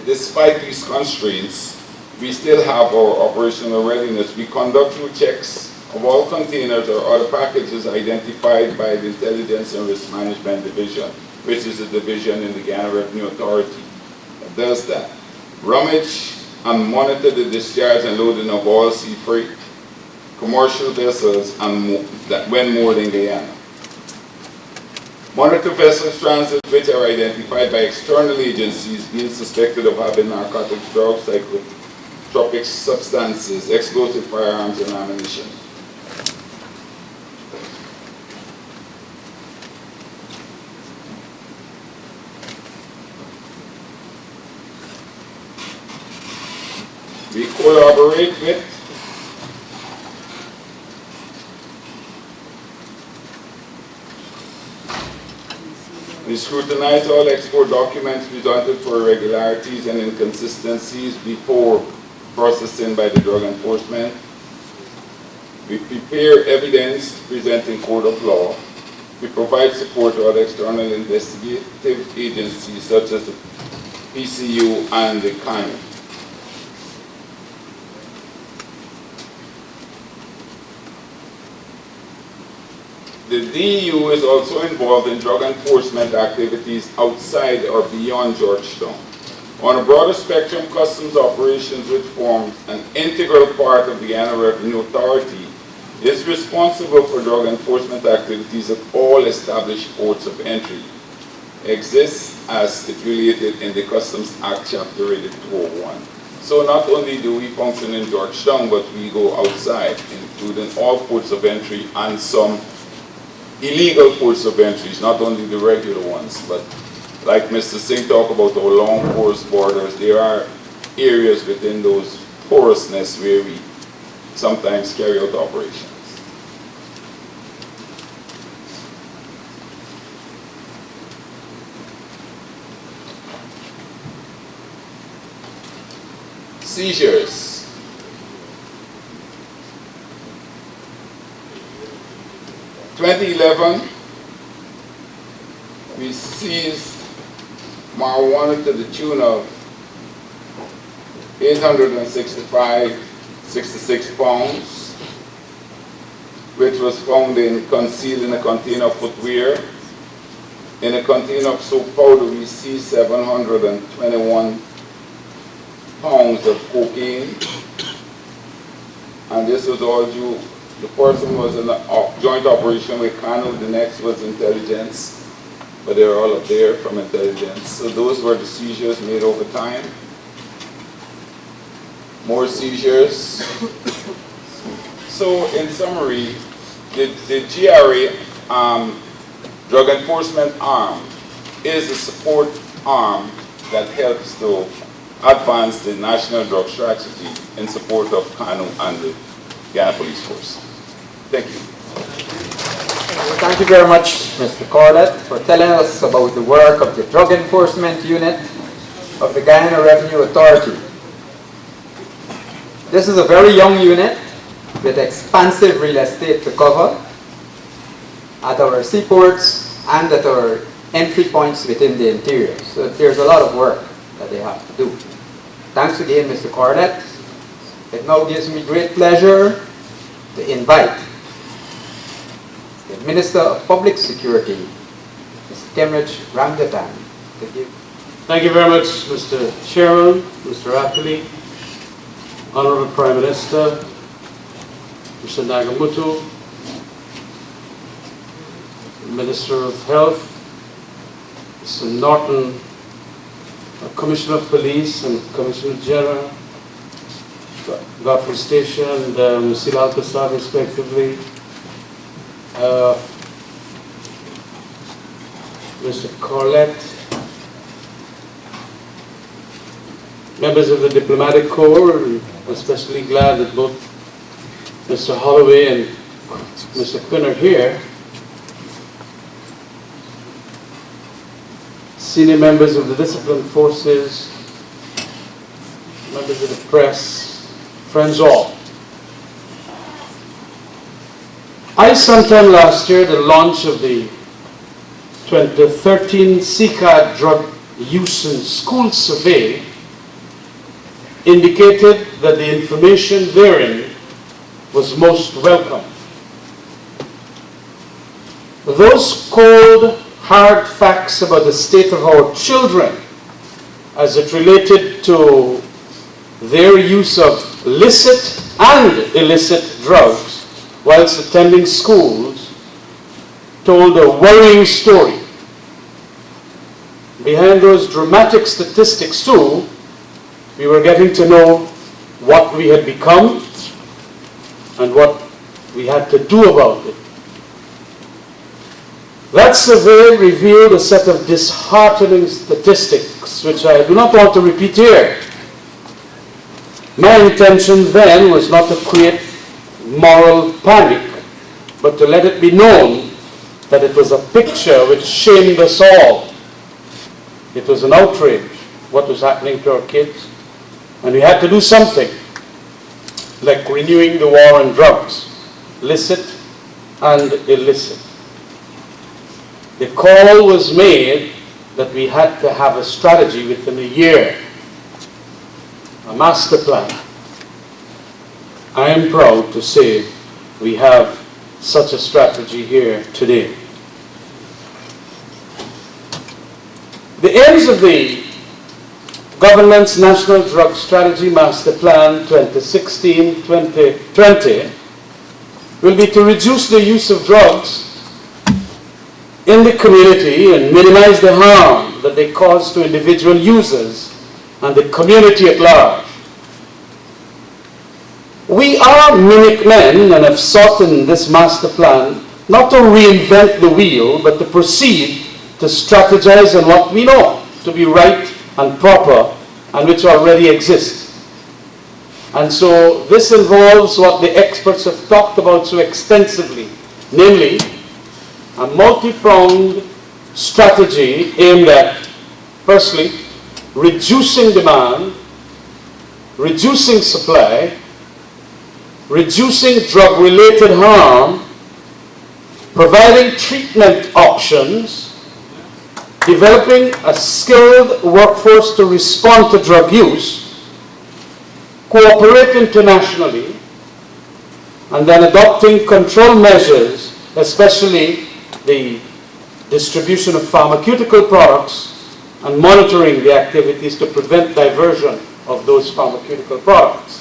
despite these constraints, we still have our operational readiness. We conduct through checks of all containers or other packages identified by the Intelligence and Risk Management Division, which is a division in the Guyana Revenue Authority that does that. Rummage and monitor the discharge and loading of all sea freight, commercial vessels, and when moored in Guyana. Monitor vessels transit which are identified by external agencies being suspected of having narcotics, drugs, psychotropic substances, explosive firearms, and ammunition. We collaborate with we scrutinize all export documents presented for irregularities and inconsistencies before processing by the drug enforcement. We prepare evidence to present in court of law. We provide support to other external investigative agencies such as the PCU and the CANU. The DEU is also involved in drug enforcement activities outside or beyond Georgetown. On a broader spectrum, customs operations, which forms an integral part of the Guyana Revenue Authority, is responsible for drug enforcement activities at all established ports of entry. Exists as stipulated in the Customs Act, Chapter 201. So not only do we function in Georgetown, but we go outside, including all ports of entry and some illegal ports of entries, not only the regular ones, but like Mr. Singh talked about our long porous borders, there are areas within those porousness where we sometimes carry out operations. Seizures. 2011, we seized marijuana to the tune of 866 pounds, which was found concealed in a container of footwear. In a container of soap powder, we seized 721 pounds of cocaine, and this was all due. The person was in a joint operation with CANU, the next was intelligence, but they were all up there from intelligence. So those were the seizures made over time. More seizures. So in summary, the GRA drug enforcement arm is a support arm that helps to advance the national drug strategy in support of CANU and the Guyana Police Force. Thank you. Thank you very much, Mr. Corlett, for telling us about the work of the Drug Enforcement Unit of the Guyana Revenue Authority. This is a very young unit with expansive real estate to cover at our seaports and at our entry points within the interior. So there's a lot of work that they have to do. Thanks again, Mr. Corlett. It now gives me great pleasure to invite the Minister of Public Security, Mr. Kemrich Ramdatan, to give. Thank you very much, Mr. Chairman, Mr. Aptly, Honorable Prime Minister, Mr. Nagamutu, Minister of Health, Mr. Norton, Commissioner of Police and Commissioner General, Godfrey Station and Silal Prasad respectively, Mr. Corlett, members of the Diplomatic Corps, and especially glad that both Mr. Holloway and Mr. Quinn are here. Senior members of the disciplined forces, members of the press, friends all. Sometime last year, the launch of the 2013 SICA Drug Use in School Survey indicated that the information therein was most welcome. Those cold, hard facts about the state of our children as it related to their use of licit and illicit drugs whilst attending schools told a worrying story. Behind those dramatic statistics too, we were getting to know what we had become and what we had to do about it. That survey revealed a set of disheartening statistics, which I do not want to repeat here. My intention then was not to create moral panic, but to let it be known that it was a picture which shamed us all. It was an outrage, what was happening to our kids, and we had to do something, like renewing the war on drugs, licit and illicit. The call was made that we had to have a strategy within a year, a master plan. I am proud to say we have such a strategy here today. The aims of the Government's National Drug Strategy Master Plan 2016-2020 will be to reduce the use of drugs in the community and minimize the harm that they cause to individual users and the community at large. We are mimic men and have sought in this master plan not to reinvent the wheel, but to proceed to strategize on what we know to be right and proper and which already exists. And so this involves what the experts have talked about so extensively, namely a multi-pronged strategy aimed at, firstly, reducing demand, reducing supply, reducing drug-related harm, providing treatment options, developing a skilled workforce to respond to drug use, cooperate internationally, and then adopting control measures, especially the distribution of pharmaceutical products and monitoring the activities to prevent diversion of those pharmaceutical products.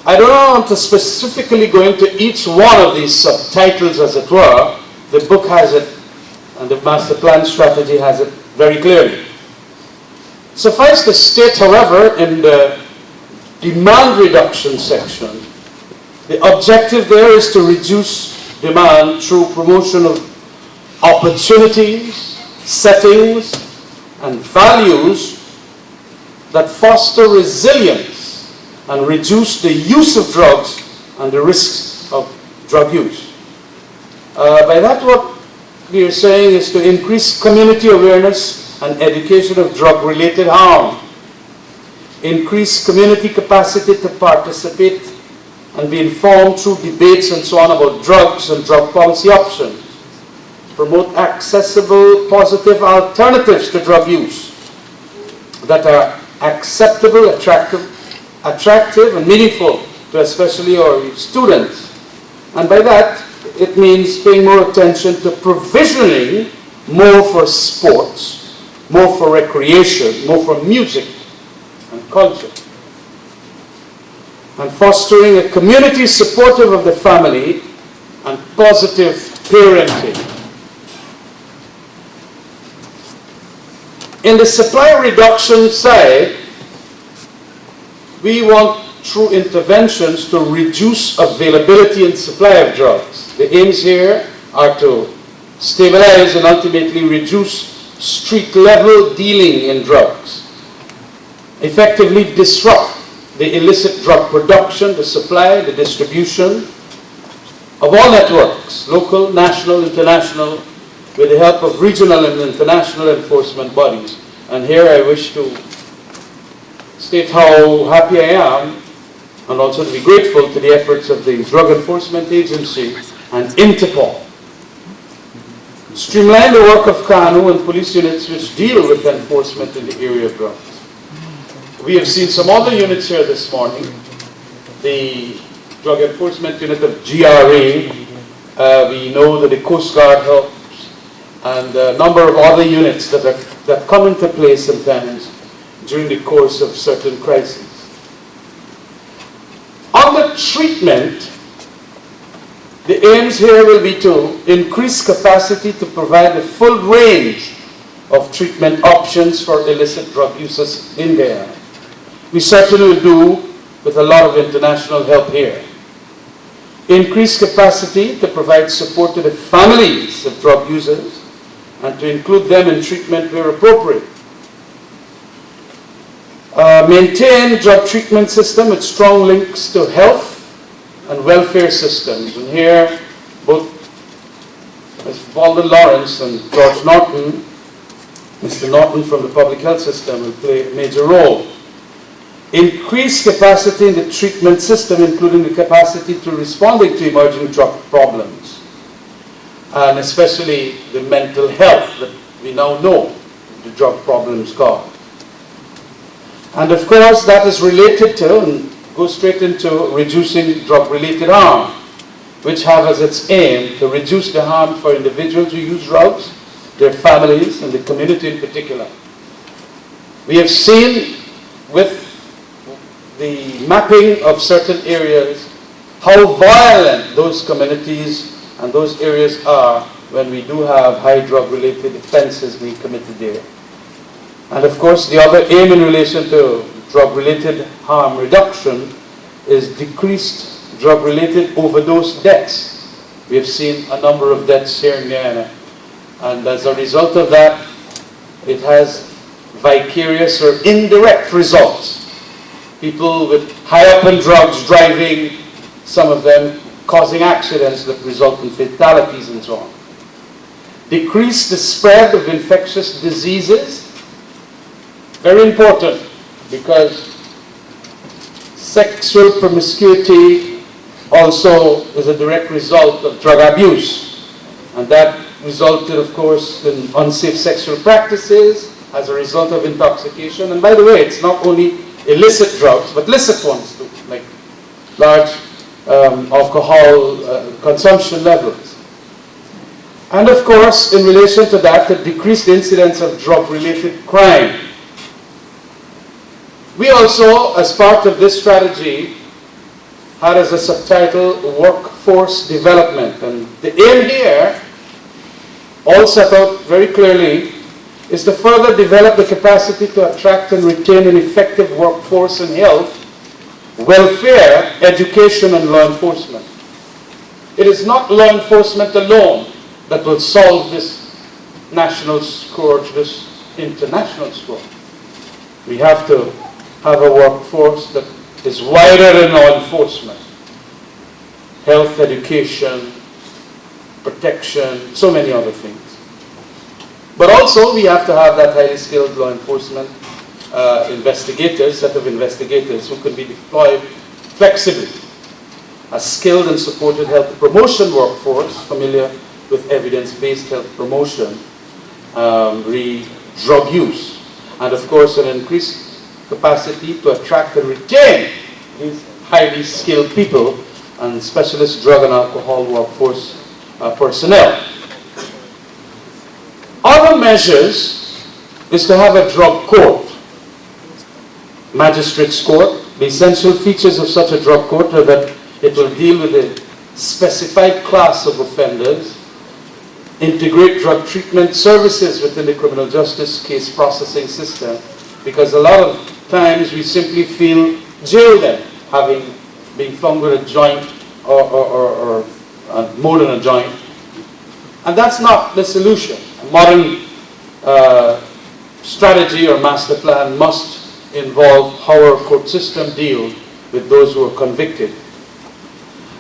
I don't want to specifically go into each one of these subtitles, as it were. The book has it, and the master plan strategy has it very clearly. Suffice to state, however, in the demand reduction section, the objective there is to reduce demand through promotion of opportunities, settings, and values that foster resilience and reduce the use of drugs and the risks of drug use. By that, what we are saying is to increase community awareness and education of drug-related harm, increase community capacity to participate and be informed through debates and so on about drugs and drug policy options, promote accessible, positive alternatives to drug use that are acceptable, attractive and meaningful to especially our students. And by that, it means paying more attention to provisioning more for sports, more for recreation, more for music and culture, and fostering a community supportive of the family and positive parenting. In the supply reduction side, we want through interventions to reduce availability and supply of drugs. The aims here are to stabilize and ultimately reduce street-level dealing in drugs, effectively disrupt the illicit drug production, the supply, the distribution of all networks, local, national, international, with the help of regional and international enforcement bodies. And here I wish to state how happy I am and also to be grateful to the efforts of the Drug Enforcement Agency and Interpol. Streamline the work of KANU and police units which deal with enforcement in the area of drugs. We have seen some other units here this morning. The Drug Enforcement Unit of GRA, we know that the Coast Guard helps, and a number of other units that come into play sometimes during the course of certain crises. On the treatment, the aims here will be to increase capacity to provide the full range of treatment options for illicit drug users in Guyana. We certainly will do with a lot of international help here. Increase capacity to provide support to the families of drug users and to include them in treatment where appropriate. Maintain drug treatment system with strong links to health and welfare systems. And here, both Mr. Walden Lawrence and George Norton, Mr. Norton from the public health system will play a major role. Increase capacity in the treatment system, including the capacity to responding to emerging drug problems, and especially the mental health that we now know the drug problems cause. And of course, that is related to, and goes straight into reducing drug-related harm, which have as its aim to reduce the harm for individuals who use drugs, their families, and the community in particular. We have seen with the mapping of certain areas how violent those communities and those areas are when we do have high drug-related offenses being committed there. And of course, the other aim in relation to drug-related harm reduction is decreased drug-related overdose deaths. We have seen a number of deaths here in Guyana. And as a result of that, it has vicarious or indirect results. People with high up on drugs driving, some of them causing accidents that result in fatalities and so on. Decrease the spread of infectious diseases. Very important, because sexual promiscuity also is a direct result of drug abuse. And that resulted, of course, in unsafe sexual practices as a result of intoxication. And by the way, it's not only illicit drugs, but licit ones too, like large alcohol consumption levels. And of course, in relation to that, the decreased incidence of drug-related crime. We also, as part of this strategy, had as a subtitle, workforce development. And the aim here, all set out very clearly, is to further develop the capacity to attract and retain an effective workforce in health, welfare, education, and law enforcement. It is not law enforcement alone that will solve this national scourge, this international scourge. We have to have a workforce that is wider than law enforcement. Health, education, protection, so many other things. But also we have to have that highly skilled law enforcement investigators, set of investigators who can be deployed flexibly. A skilled and supported health promotion workforce, familiar with evidence-based health promotion, drug use, and of course an increased capacity to attract and retain these highly skilled people and specialist drug and alcohol workforce personnel. Other measures is to have a drug court, magistrate's court. The essential features of such a drug court are that it will deal with a specified class of offenders, integrate drug treatment services within the criminal justice case processing system, because a lot of times we simply feel jail them, having been found with a joint or more than a joint. And that's not the solution. A modern strategy or master plan must involve how our court system deals with those who are convicted.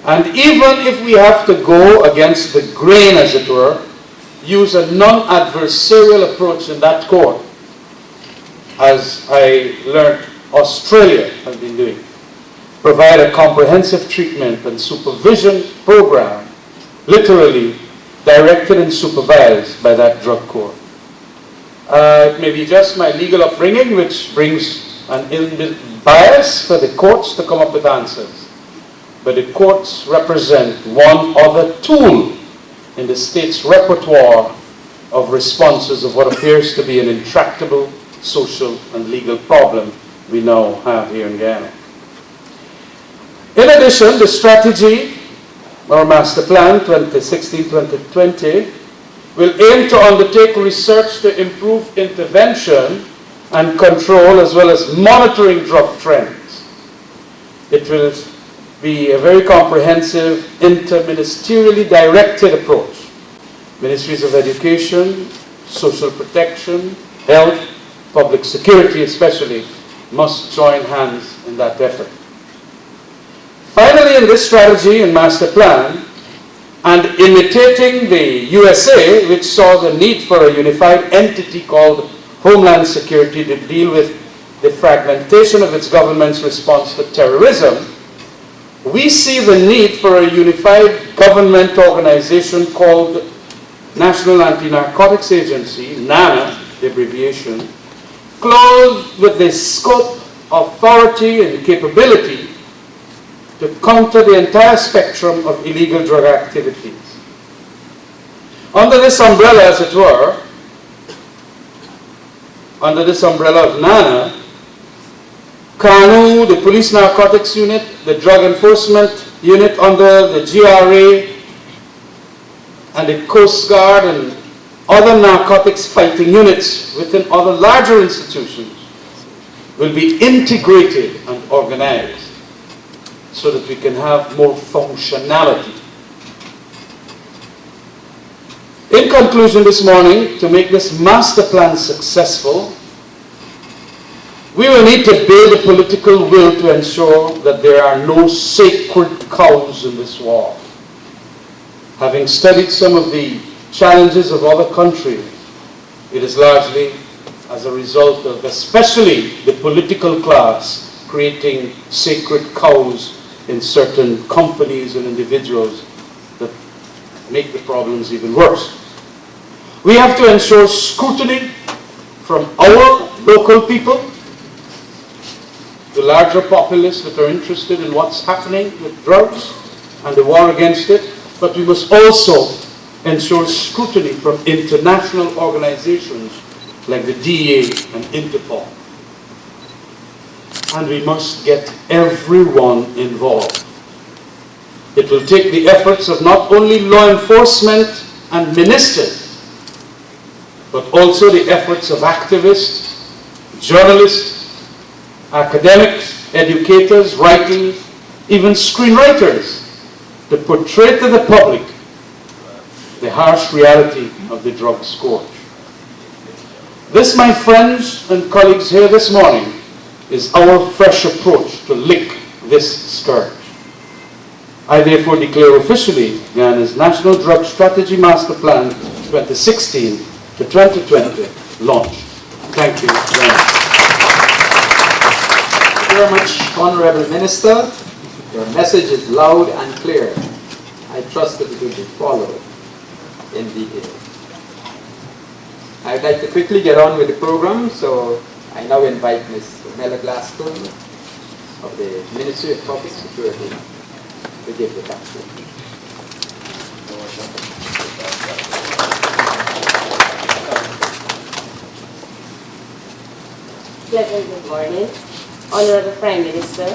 And even if we have to go against the grain, as it were, use a non-adversarial approach in that court, as I learned Australia has been doing. Provide a comprehensive treatment and supervision program, literally directed and supervised by that drug court. It may be just my legal upbringing which brings an inbuilt bias for the courts to come up with answers. But the courts represent one other tool in the state's repertoire of responses of what appears to be an intractable social and legal problem we now have here in Guyana. In addition, the strategy or master plan 2016-2020 will aim to undertake research to improve intervention and control as well as monitoring drug trends. It will be a very comprehensive, interministerially directed approach. Ministries of Education, Social Protection, Health, Public Security especially, must join hands in that effort. Finally, in this strategy and master plan, and imitating the USA, which saw the need for a unified entity called Homeland Security to deal with the fragmentation of its government's response to terrorism, we see the need for a unified government organization called National Anti-Narcotics Agency, NANA, the abbreviation, clothed with the scope, authority, and capability to counter the entire spectrum of illegal drug activities. Under this umbrella, as it were, under this umbrella of NANA, KANU, the Police Narcotics Unit, the Drug Enforcement Unit under the GRA, and the Coast Guard and other narcotics fighting units within other larger institutions will be integrated and organized so that we can have more functionality. In conclusion this morning, to make this master plan successful, we will need to build a political will to ensure that there are no sacred cows in this war. Having studied some of the challenges of other countries, it is largely as a result of especially the political class creating sacred cows in certain companies and individuals that make the problems even worse. We have to ensure scrutiny from our local people, the larger populace that are interested in what's happening with drugs and the war against it, but we must also ensure scrutiny from international organizations like the DEA and Interpol. And we must get everyone involved. It will take the efforts of not only law enforcement and ministers, but also the efforts of activists, journalists, academics, educators, writers, even screenwriters, to portray to the public the harsh reality of the drug scourge. This, my friends and colleagues here this morning, is our fresh approach to lick this scourge. I therefore declare officially Guyana's National Drug Strategy Master Plan 2016 to 2020 launched. Thank you very much. Thank you very much, Honorable Minister. Your message is loud and clear. I trust that it will be followed in detail. I'd like to quickly get on with the program, so I now invite Ms. Mela Glasgow of the Ministry of Public Security to give the council. Pleasant good morning, Honorable Prime Minister,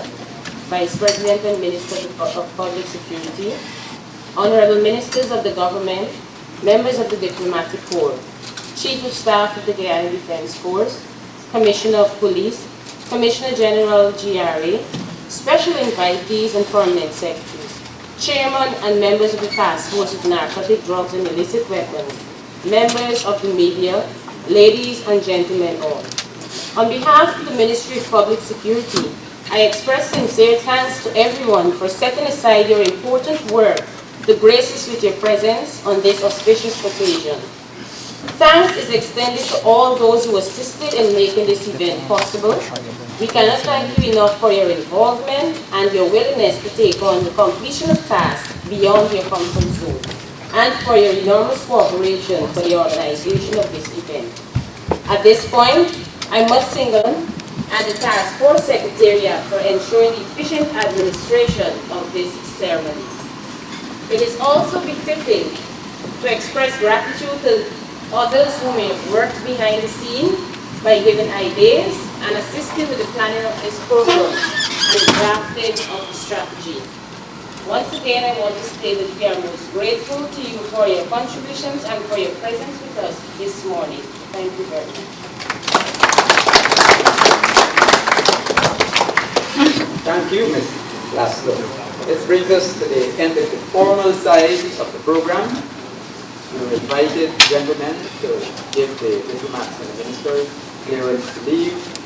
Vice President and Minister of Public Security, Honorable Ministers of the Government, members of the Diplomatic Corps, Chief of Staff of the Guyana Defense Force, Commissioner of Police, Commissioner General GRA, special invitees and permanent secretaries, Chairman and members of the Task Force of Narcotic Drugs and Illicit Weapons, members of the media, ladies and gentlemen all. On behalf of the Ministry of Public Security, I express sincere thanks to everyone for setting aside your important work to grace us with your presence on this auspicious occasion. Thanks is extended to all those who assisted in making this event possible. We cannot thank you enough for your involvement and your willingness to take on the completion of tasks beyond your comfort zone, and for your enormous cooperation for the organization of this event. At this point, I must single and the Task Force Secretariat for ensuring the efficient administration of this ceremony. It is also befitting to express gratitude to others who may have worked behind the scene by giving ideas and assisting with the planning of this program and the drafting of the strategy. Once again, I want to say that we are most grateful to you for your contributions and for your presence with us this morning. Thank you very much. Thank you, Ms. Laszlo. This brings us to the end of the formal side of the program. We invited gentlemen to give the diplomats and the ministers clearance to leave.